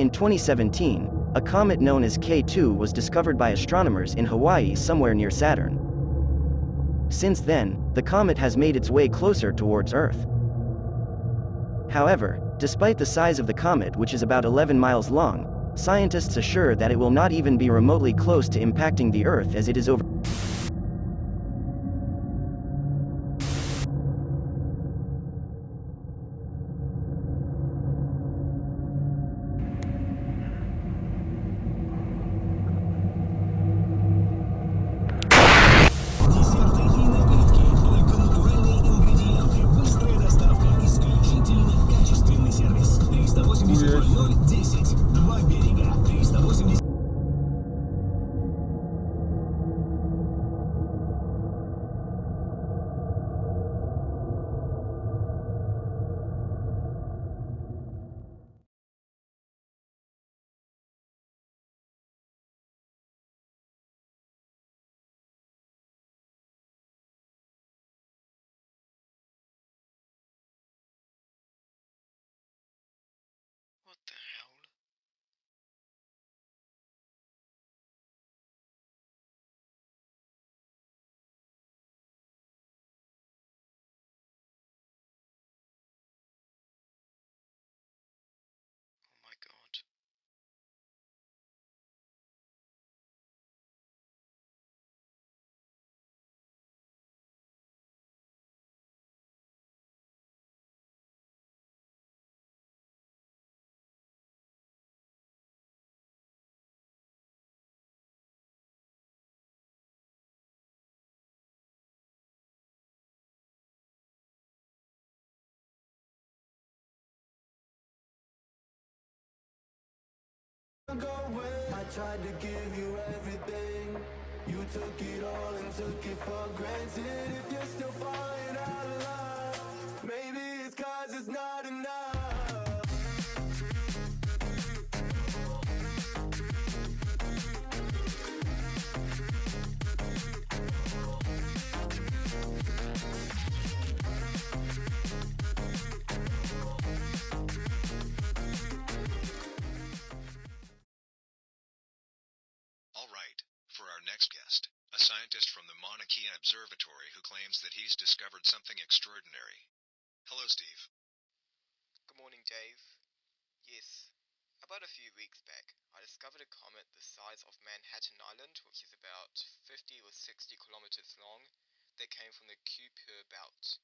In 2017, a comet known as K2 was discovered by astronomers in Hawaii somewhere near Saturn. Since then, the comet has made its way closer towards Earth. However, despite the size of the comet, which is about 11 miles long, scientists assure that it will not even be remotely close to impacting the Earth as it is over. What the hell? Oh my god. I tried to give you everything. You took it all and took it for granted. If you're still falling out of love, maybe it's 'cause it's not enough. Alright, for our next guest, a scientist from the Mauna Kea Observatory who claims that he's discovered something extraordinary. Hello, Steve. Good morning, Dave. Yes, about a few weeks back, I discovered a comet the size of Manhattan Island, which is about 50 or 60 kilometers long, that came from the Kuiper belt.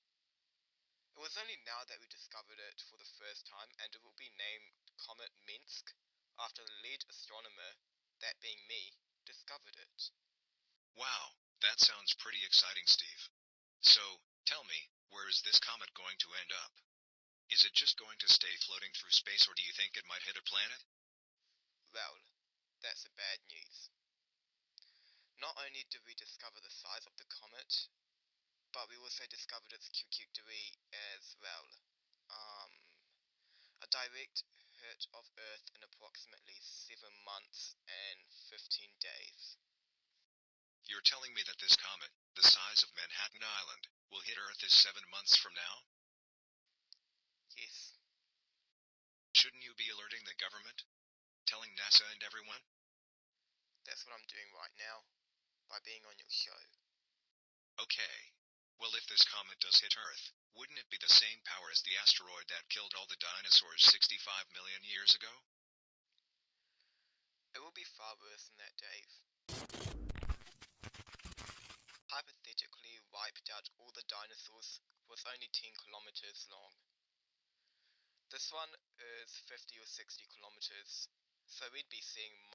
It was only now that we discovered it for the first time, and it will be named Comet Minsk, after the lead astronomer, that being me, discovered it. Wow, that sounds pretty exciting, Steve. So, tell me, where is this comet going to end up? Is it just going to stay floating through space, or do you think it might hit a planet? Well, that's the bad news. Not only did we discover the size of the comet, but we also discovered its trajectory as well. A direct hit of Earth in approximately 7 months and 15 days. You're telling me that this comet, the size of Manhattan Island, will hit Earth 7 months from now? Yes. Shouldn't you be alerting the government? Telling NASA and everyone? That's what I'm doing right now, by being on your show. Okay. Well, if this comet does hit Earth, wouldn't it be the same power as the asteroid that killed all the dinosaurs 65 million years ago? It will be far worse than that, Dave. Hypothetically wiped out all the dinosaurs was only 10 kilometers long. This one is 50 or 60 kilometers, so we'd be seeing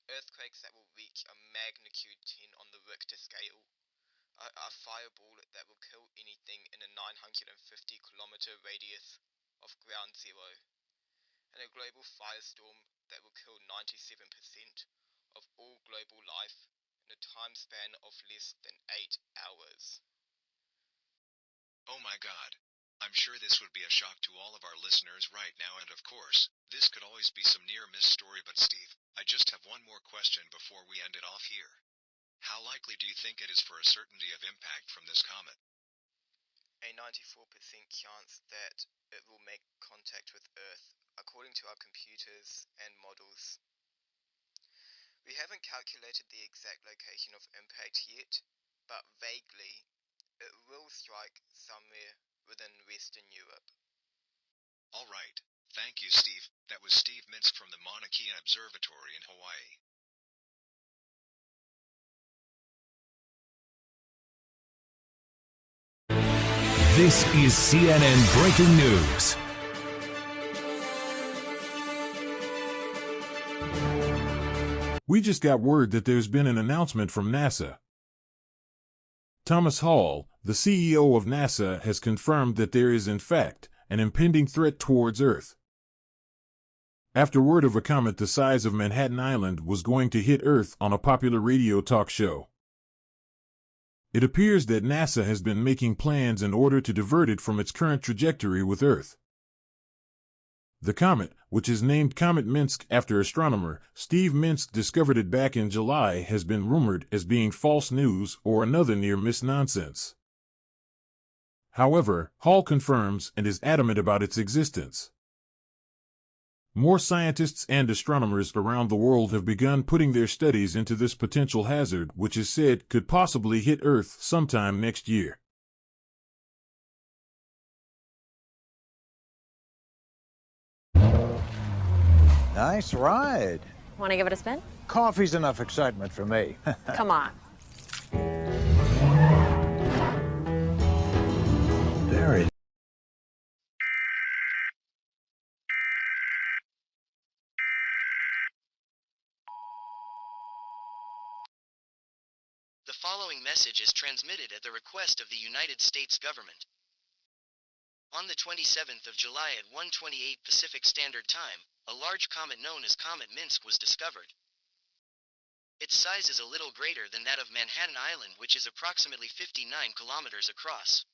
earthquakes that will reach a magnitude 10 on the Richter scale, a fireball that will kill anything in a 950 kilometer radius of ground zero, and a global firestorm that will kill 97% of all global life in a time span of less than 8 hours. Oh my god. I'm sure this would be a shock to all of our listeners right now, and of course, this could always be some near-miss story, but Steve, I just have one more question before we end it off here. How likely do you think it is for a certainty of impact from this comet? a 94% chance that it will make contact with Earth, according to our computers and models. We haven't calculated the exact location of impact yet, but vaguely, it will strike somewhere within Western Europe. Alright, thank you Steve. That was Steve Minsk from the Mauna Kea Observatory in Hawaii. This is CNN Breaking News. We just got word that there's been an announcement from NASA. Thomas Hall, the CEO of NASA, has confirmed that there is in fact an impending threat towards Earth. After word of a comet the size of Manhattan Island was going to hit Earth on a popular radio talk show, it appears that NASA has been making plans in order to divert it from its current trajectory with Earth. The comet, which is named Comet Minsk after astronomer Steve Minsk discovered it back in July, has been rumored as being false news or another near-miss nonsense. However, Hall confirms and is adamant about its existence. More scientists and astronomers around the world have begun putting their studies into this potential hazard, which is said could possibly hit Earth sometime next year. Nice ride. Want to give it a spin? Coffee's enough excitement for me. Come on. Very. The following message is transmitted at the request of the United States government. On the 27th of July at 1:28 Pacific Standard Time, a large comet known as Comet Minsk was discovered. Its size is a little greater than that of Manhattan Island, which is approximately 59 kilometers across.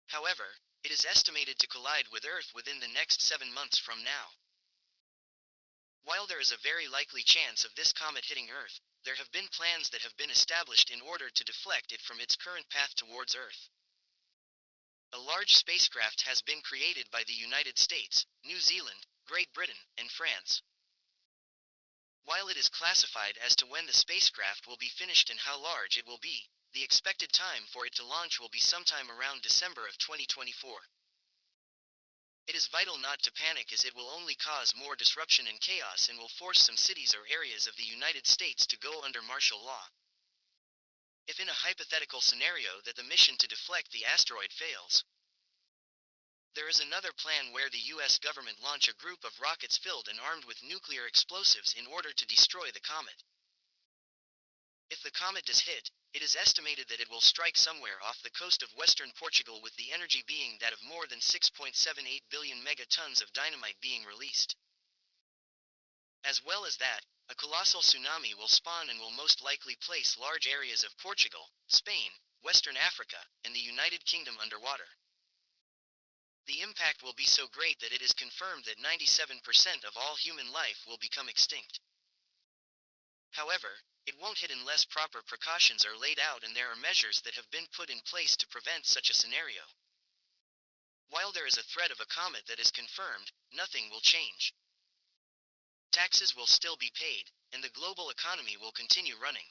However, it is estimated to collide with Earth within the next 7 months from now. While there is a very likely chance of this comet hitting Earth, there have been plans that have been established in order to deflect it from its current path towards Earth. A large spacecraft has been created by the United States, New Zealand, Great Britain, and France. While it is classified as to when the spacecraft will be finished and how large it will be, the expected time for it to launch will be sometime around December of 2024. It is vital not to panic, as it will only cause more disruption and chaos and will force some cities or areas of the United States to go under martial law. If in a hypothetical scenario that the mission to deflect the asteroid fails, there is another plan where the US government launch a group of rockets filled and armed with nuclear explosives in order to destroy the comet. If the comet does hit, it is estimated that it will strike somewhere off the coast of western Portugal, with the energy being that of more than 6.78 billion megatons of dynamite being released. As well as that, a colossal tsunami will spawn and will most likely place large areas of Portugal, Spain, Western Africa, and the United Kingdom underwater. The impact will be so great that it is confirmed that 97% of all human life will become extinct. However, it won't hit unless proper precautions are laid out, and there are measures that have been put in place to prevent such a scenario. While there is a threat of a comet that is confirmed, nothing will change. Taxes will still be paid, and the global economy will continue running.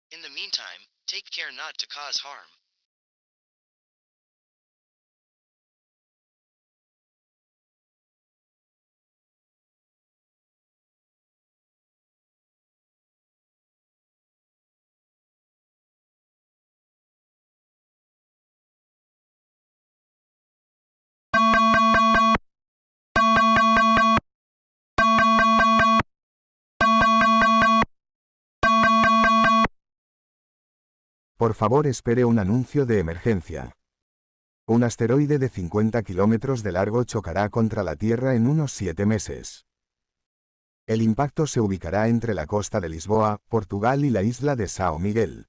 In the meantime, take care not to cause harm. Por favor, espere un anuncio de emergencia. Un asteroide de 50 kilómetros de largo chocará contra la Tierra en unos 7 meses. El impacto se ubicará entre la costa de Lisboa, Portugal y la isla de São Miguel.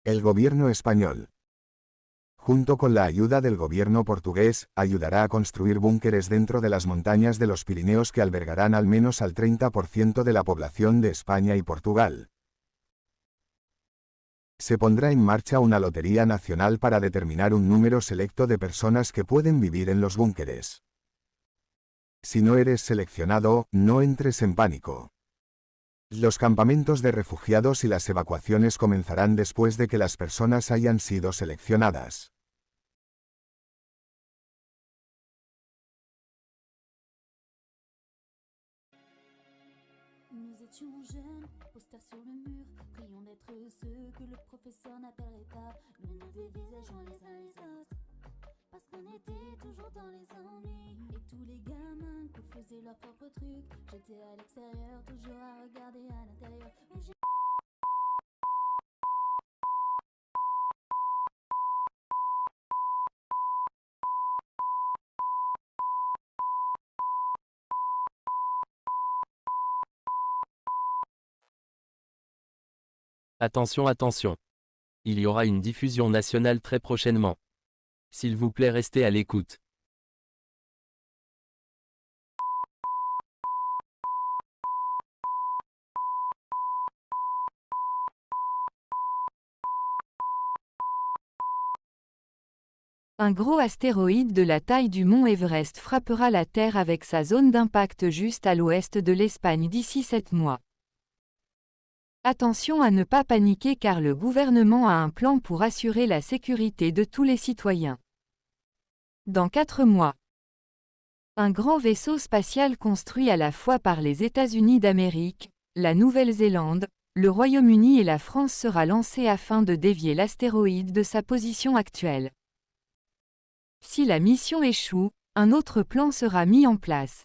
El gobierno español, junto con la ayuda del gobierno portugués, ayudará a construir búnkeres dentro de las montañas de los Pirineos que albergarán al menos al 30% de la población de España y Portugal. Se pondrá en marcha una lotería nacional para determinar un número selecto de personas que pueden vivir en los búnkeres. Si no eres seleccionado, no entres en pánico. Los campamentos de refugiados y las evacuaciones comenzarán después de que las personas hayan sido seleccionadas. Nous étions jeunes, posters sur le mur, prions d'être ceux que le professeur n'appellerait pas. Nous nous dévisageons les uns les autres, parce qu'on était toujours dans les ennuis. Et tous les gamins qui faisaient leur propre truc, j'étais à l'extérieur, toujours à regarder à l'intérieur. Attention, attention. Il y aura une diffusion nationale très prochainement. S'il vous plaît, restez à l'écoute. Un gros astéroïde de la taille du mont Everest frappera la Terre avec sa zone d'impact juste à l'ouest de l'Espagne d'ici 7 mois. Attention à ne pas paniquer car le gouvernement a un plan pour assurer la sécurité de tous les citoyens. Dans 4 mois, un grand vaisseau spatial construit à la fois par les États-Unis d'Amérique, la Nouvelle-Zélande, le Royaume-Uni et la France sera lancé afin de dévier l'astéroïde de sa position actuelle. Si la mission échoue, un autre plan sera mis en place.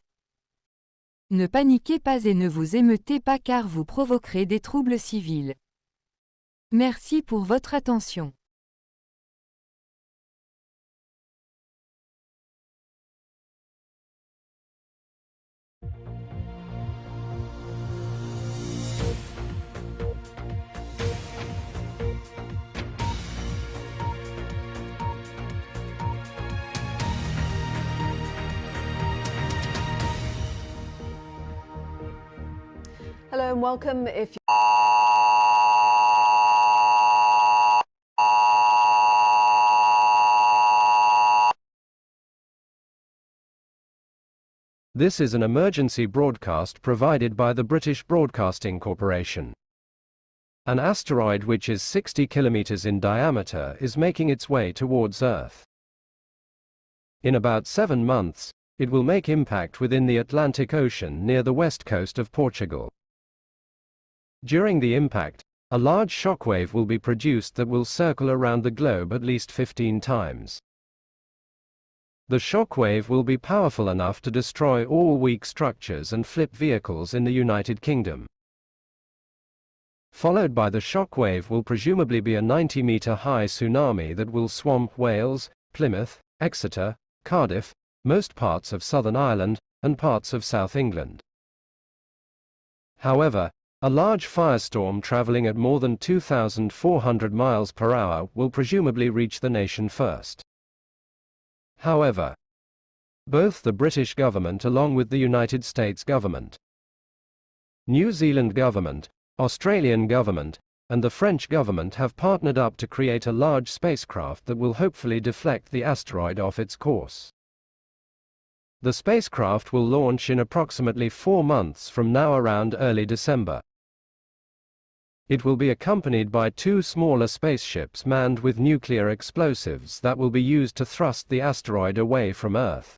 Ne paniquez pas et ne vous émeutez pas car vous provoquerez des troubles civils. Merci pour votre attention. Hello and welcome. If This is an emergency broadcast provided by the British Broadcasting Corporation. An asteroid which is 60 kilometers in diameter is making its way towards Earth. In about 7 months, it will make impact within the Atlantic Ocean near the west coast of Portugal. During the impact, a large shockwave will be produced that will circle around the globe at least 15 times. The shockwave will be powerful enough to destroy all weak structures and flip vehicles in the United Kingdom. Followed by the shockwave will presumably be a 90-meter-high tsunami that will swamp Wales, Plymouth, Exeter, Cardiff, most parts of Southern Ireland, and parts of South England. However, a large firestorm traveling at more than 2,400 miles per hour will presumably reach the nation first. However, both the British government along with the United States government, New Zealand government, Australian government, and the French government have partnered up to create a large spacecraft that will hopefully deflect the asteroid off its course. The spacecraft will launch in approximately 4 months from now around early December. It will be accompanied by 2 smaller spaceships manned with nuclear explosives that will be used to thrust the asteroid away from Earth.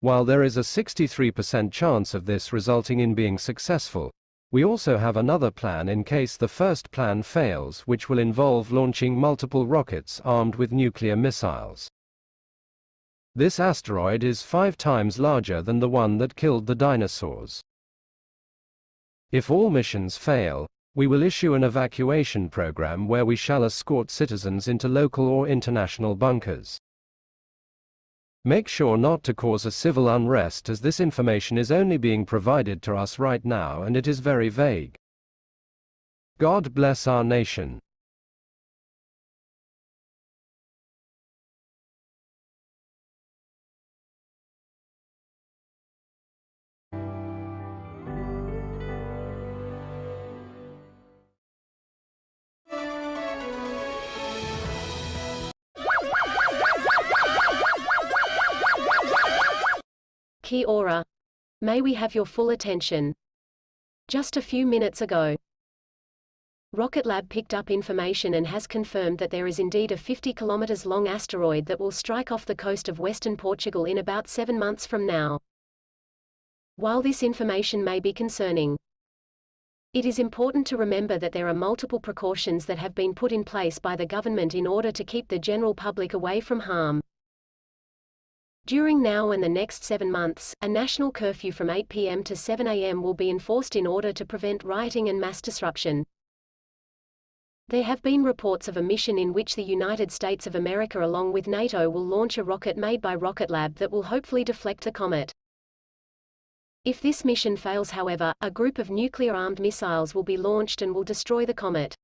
While there is a 63% chance of this resulting in being successful, we also have another plan in case the first plan fails, which will involve launching multiple rockets armed with nuclear missiles. This asteroid is 5 times larger than the one that killed the dinosaurs. If all missions fail, we will issue an evacuation program where we shall escort citizens into local or international bunkers. Make sure not to cause a civil unrest as this information is only being provided to us right now and it is very vague. God bless our nation. Kia ora. May we have your full attention? Just a few minutes ago, Rocket Lab picked up information and has confirmed that there is indeed a 50 km long asteroid that will strike off the coast of western Portugal in about 7 months from now. While this information may be concerning, it is important to remember that there are multiple precautions that have been put in place by the government in order to keep the general public away from harm. During now and the next 7 months, a national curfew from 8 p.m. to 7 a.m. will be enforced in order to prevent rioting and mass disruption. There have been reports of a mission in which the United States of America along with NATO will launch a rocket made by Rocket Lab that will hopefully deflect the comet. If this mission fails, however, a group of nuclear-armed missiles will be launched and will destroy the comet.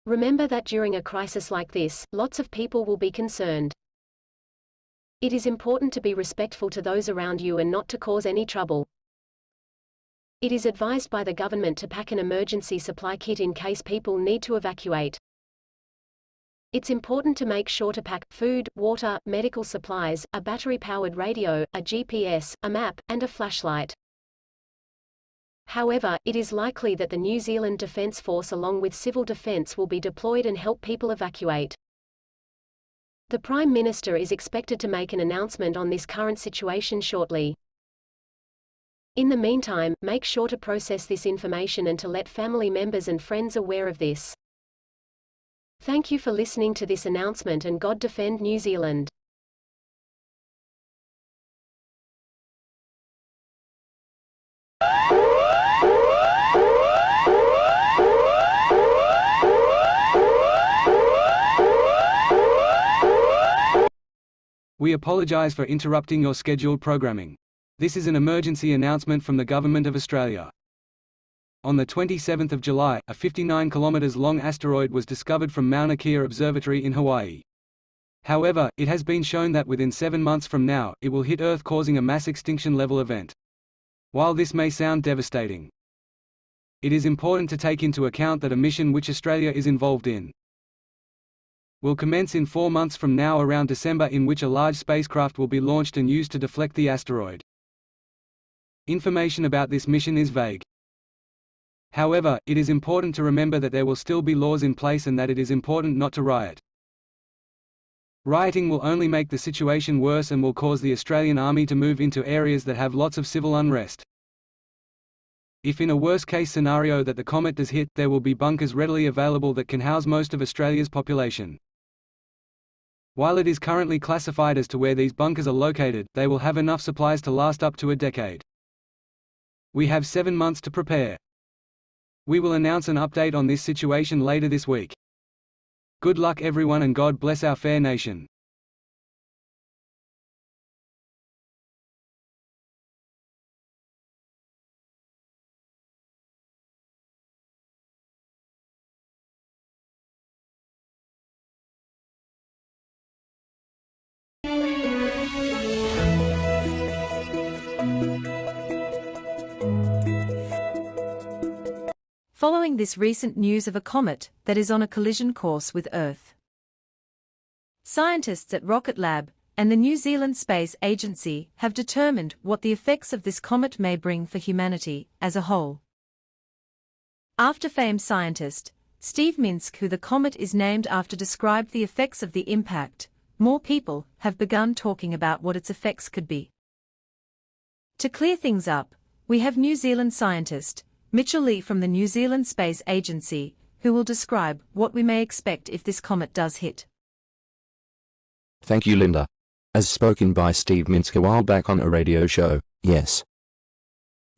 Remember that during a crisis like this, lots of people will be concerned. It is important to be respectful to those around you and not to cause any trouble. It is advised by the government to pack an emergency supply kit in case people need to evacuate. It's important to make sure to pack food, water, medical supplies, a battery-powered radio, a GPS, a map, and a flashlight. However, it is likely that the New Zealand Defence Force along with civil defence will be deployed and help people evacuate. The Prime Minister is expected to make an announcement on this current situation shortly. In the meantime, make sure to process this information and to let family members and friends aware of this. Thank you for listening to this announcement and God defend New Zealand. We apologize for interrupting your scheduled programming. This is an emergency announcement from the Government of Australia. On the 27th of July, a 59 km long asteroid was discovered from Mauna Kea Observatory in Hawaii. However, it has been shown that within 7 months from now, it will hit Earth, causing a mass extinction level event. While this may sound devastating, it is important to take into account that a mission which Australia is involved in will commence in 4 months from now around December, in which a large spacecraft will be launched and used to deflect the asteroid. Information about this mission is vague. However, it is important to remember that there will still be laws in place and that it is important not to riot. Rioting will only make the situation worse and will cause the Australian Army to move into areas that have lots of civil unrest. If in a worst-case scenario that the comet does hit, there will be bunkers readily available that can house most of Australia's population. While it is currently classified as to where these bunkers are located, they will have enough supplies to last up to a decade. We have 7 months to prepare. We will announce an update on this situation later this week. Good luck everyone and God bless our fair nation. Following this recent news of a comet that is on a collision course with Earth, scientists at Rocket Lab and the New Zealand Space Agency have determined what the effects of this comet may bring for humanity as a whole. After famed scientist Steve Minsk, who the comet is named after, described the effects of the impact, more people have begun talking about what its effects could be. To clear things up, we have New Zealand scientist Mitchell Lee from the New Zealand Space Agency, who will describe what we may expect if this comet does hit. Thank you, Linda. As spoken by Steve Minsk a while back on a radio show, yes,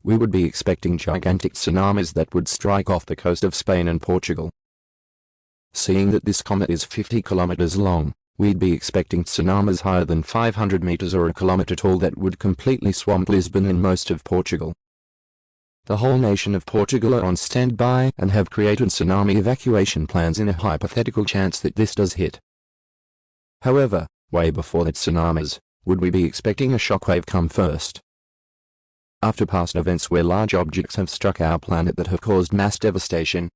we would be expecting gigantic tsunamis that would strike off the coast of Spain and Portugal. Seeing that this comet is 50 kilometers long, we'd be expecting tsunamis higher than 500 meters or a kilometer tall that would completely swamp Lisbon and most of Portugal. The whole nation of Portugal are on standby and have created tsunami evacuation plans in a hypothetical chance that this does hit. However, way before that tsunamis, would we be expecting a shockwave come first? After past events where large objects have struck our planet that have caused mass devastation,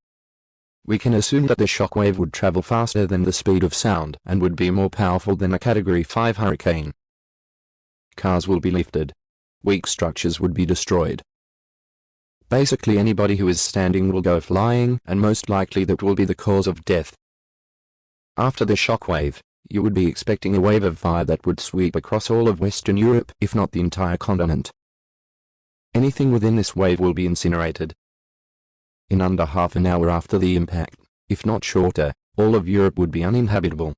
we can assume that the shockwave would travel faster than the speed of sound and would be more powerful than a Category 5 hurricane. cars will be lifted. Weak structures would be destroyed. Basically anybody who is standing will go flying, and most likely that will be the cause of death. After the shockwave, you would be expecting a wave of fire that would sweep across all of Western Europe, if not the entire continent. Anything within this wave will be incinerated. In under half an hour after the impact, if not shorter, all of Europe would be uninhabitable.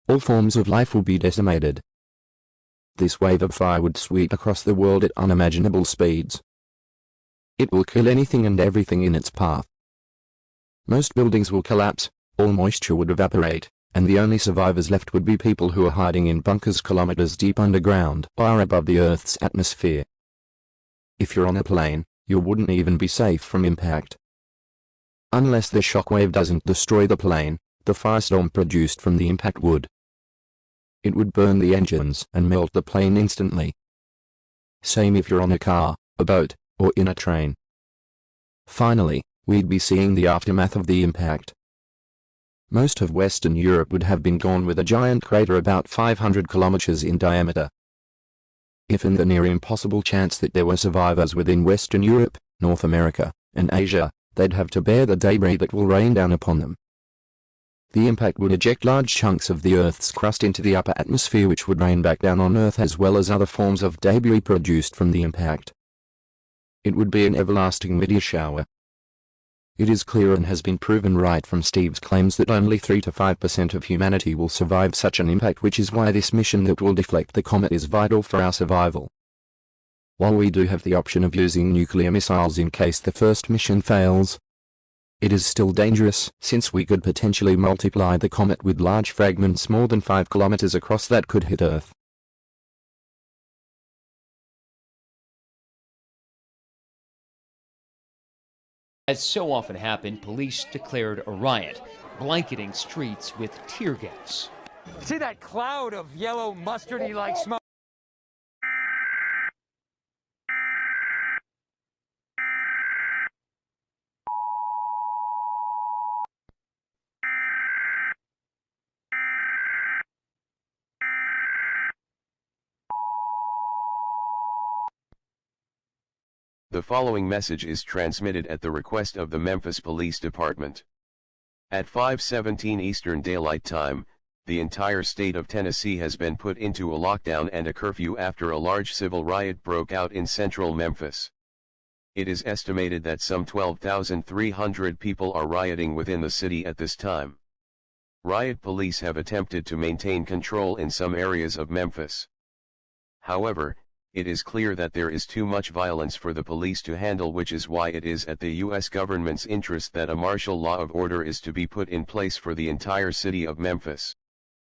All forms of life will be decimated. This wave of fire would sweep across the world at unimaginable speeds. It will kill anything and everything in its path. Most buildings will collapse, all moisture would evaporate, and the only survivors left would be people who are hiding in bunkers kilometers deep underground or above the Earth's atmosphere. If you're on a plane, you wouldn't even be safe from impact. Unless the shockwave doesn't destroy the plane, the firestorm produced from the impact would. It would burn the engines and melt the plane instantly. Same if you're on a car, a boat, or in a train. Finally, we'd be seeing the aftermath of the impact. Most of Western Europe would have been gone with a giant crater about 500 kilometers in diameter. If in the near impossible chance that there were survivors within Western Europe, North America, and Asia, they'd have to bear the debris that will rain down upon them. The impact would eject large chunks of the Earth's crust into the upper atmosphere, which would rain back down on Earth, as well as other forms of debris produced from the impact. It would be an everlasting meteor shower. It is clear and has been proven right from Steve's claims that only 3 to 5% of humanity will survive such an impact, which is why this mission that will deflect the comet is vital for our survival. While we do have the option of using nuclear missiles in case the first mission fails, it is still dangerous, since we could potentially multiply the comet with large fragments more than 5 kilometers across that could hit Earth. As so often happened, police declared a riot, blanketing streets with tear gas. See that cloud of yellow mustardy-like smoke? The following message is transmitted at the request of the Memphis Police Department. At 5:17 Eastern Daylight Time, the entire state of Tennessee has been put into a lockdown and a curfew after a large civil riot broke out in central Memphis. It is estimated that some 12,300 people are rioting within the city at this time. Riot police have attempted to maintain control in some areas of Memphis. However, it is clear that there is too much violence for the police to handle, which is why it is at the U.S. government's interest that a martial law of order is to be put in place for the entire city of Memphis.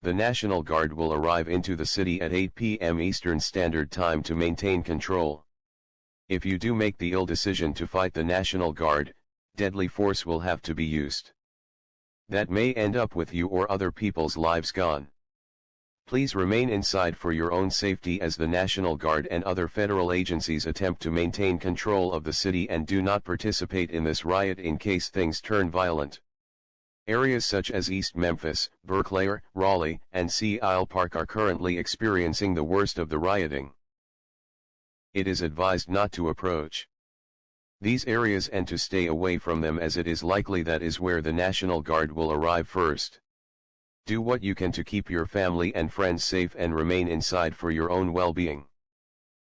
The National Guard will arrive into the city at 8 p.m. Eastern Standard Time to maintain control. If you do make the ill decision to fight the National Guard, deadly force will have to be used. That may end up with you or other people's lives gone. Please remain inside for your own safety as the National Guard and other federal agencies attempt to maintain control of the city, and do not participate in this riot in case things turn violent. Areas such as East Memphis, Berkeley, Raleigh, and Sea Isle Park are currently experiencing the worst of the rioting. It is advised not to approach these areas and to stay away from them, as it is likely that is where the National Guard will arrive first. Do what you can to keep your family and friends safe and remain inside for your own well-being.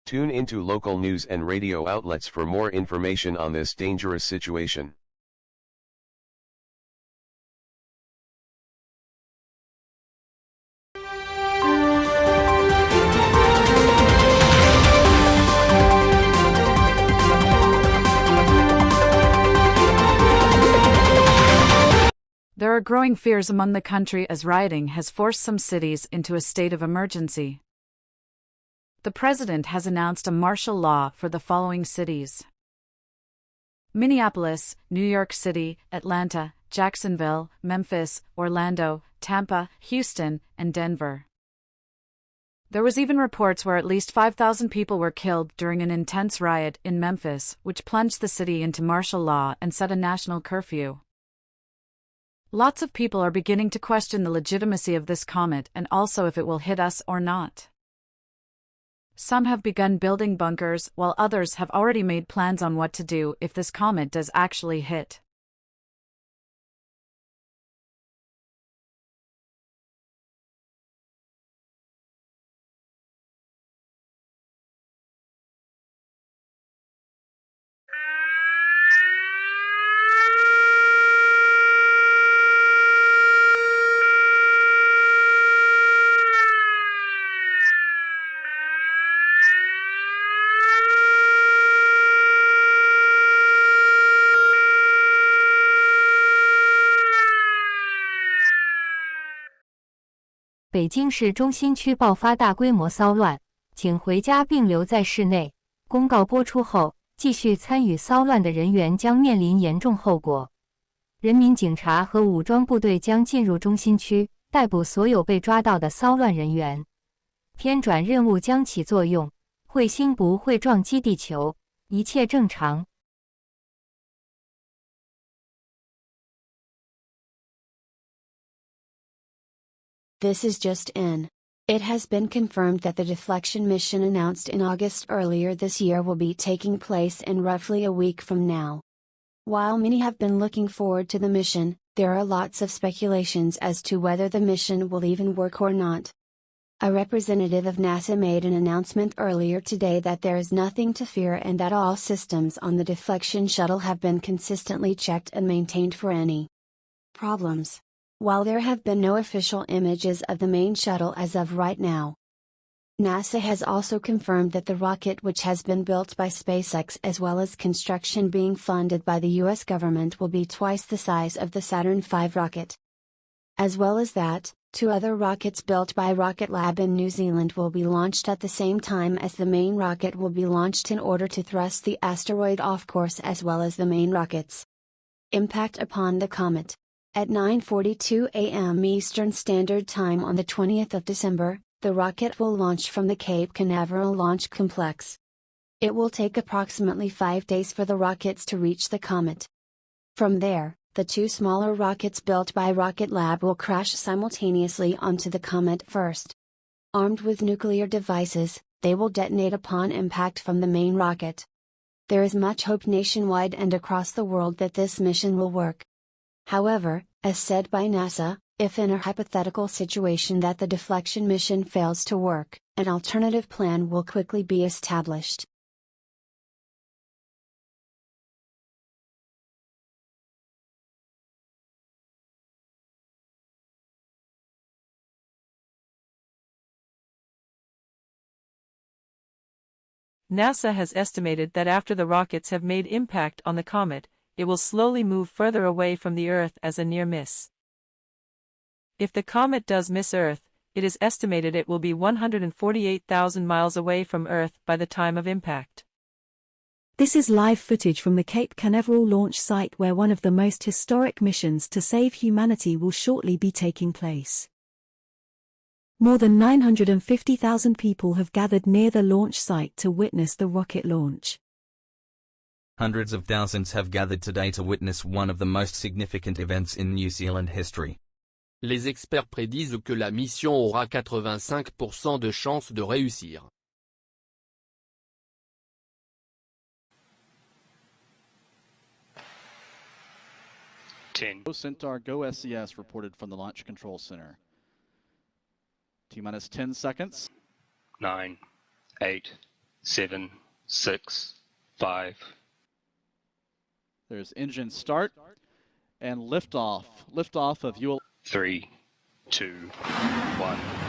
Tune into local news and radio outlets for more information on this dangerous situation. There are growing fears among the country as rioting has forced some cities into a state of emergency. The president has announced a martial law for the following cities: Minneapolis, New York City, Atlanta, Jacksonville, Memphis, Orlando, Tampa, Houston, and Denver. There was even reports where at least 5,000 people were killed during an intense riot in Memphis, which plunged the city into martial law and set a national curfew. Lots of people are beginning to question the legitimacy of this comet and also if it will hit us or not. Some have begun building bunkers, while others have already made plans on what to do if this comet does actually hit.北京市中心区爆发大规模骚乱，请回家并留在室内。公告播出后，继续参与骚乱的人员将面临严重后果。人民警察和武装部队将进入中心区，逮捕所有被抓到的骚乱人员。偏转任务将起作用，彗星不会撞击地球，一切正常。This is just in. It has been confirmed that the Deflection mission announced in August earlier this year will be taking place in roughly a week from now. While many have been looking forward to the mission, there are lots of speculations as to whether the mission will even work or not. A representative of NASA made an announcement earlier today that there is nothing to fear and that all systems on the Deflection shuttle have been consistently checked and maintained for any problems. While there have been no official images of the main shuttle as of right now. NASA has also confirmed that the rocket, which has been built by SpaceX as well as construction being funded by the US government, will be twice the size of the Saturn V rocket. As well as that, 2 other rockets built by Rocket Lab in New Zealand will be launched at the same time as the main rocket will be launched in order to thrust the asteroid off course as well as the main rockets. Impact upon the comet. At 9:42 a.m. Eastern Standard Time on the 20th of December, the rocket will launch from the Cape Canaveral Launch Complex. It will take approximately 5 days for the rockets to reach the comet. From there, the 2 smaller rockets built by Rocket Lab will crash simultaneously onto the comet first. Armed with nuclear devices, they will detonate upon impact from the main rocket. There is much hope nationwide and across the world that this mission will work. However, as said by NASA, if in a hypothetical situation that the Deflection mission fails to work, an alternative plan will quickly be established. NASA has estimated that after the rockets have made impact on the comet, it will slowly move further away from the Earth as a near miss. If the comet does miss Earth, it is estimated it will be 148,000 miles away from Earth by the time of impact. This is live footage from the Cape Canaveral launch site where one of the most historic missions to save humanity will shortly be taking place. More than 950,000 people have gathered near the launch site to witness the rocket launch. Hundreds of thousands have gathered today to witness one of the most significant events in New Zealand history. Les experts prédisent que la mission aura 85% de chances de réussir. Centaur Go SES reported from the Launch Control Center. T-minus 10 seconds. 9, 8, 7, 6, 5. There's engine start and liftoff. Liftoff of UL. 3, 2, 1.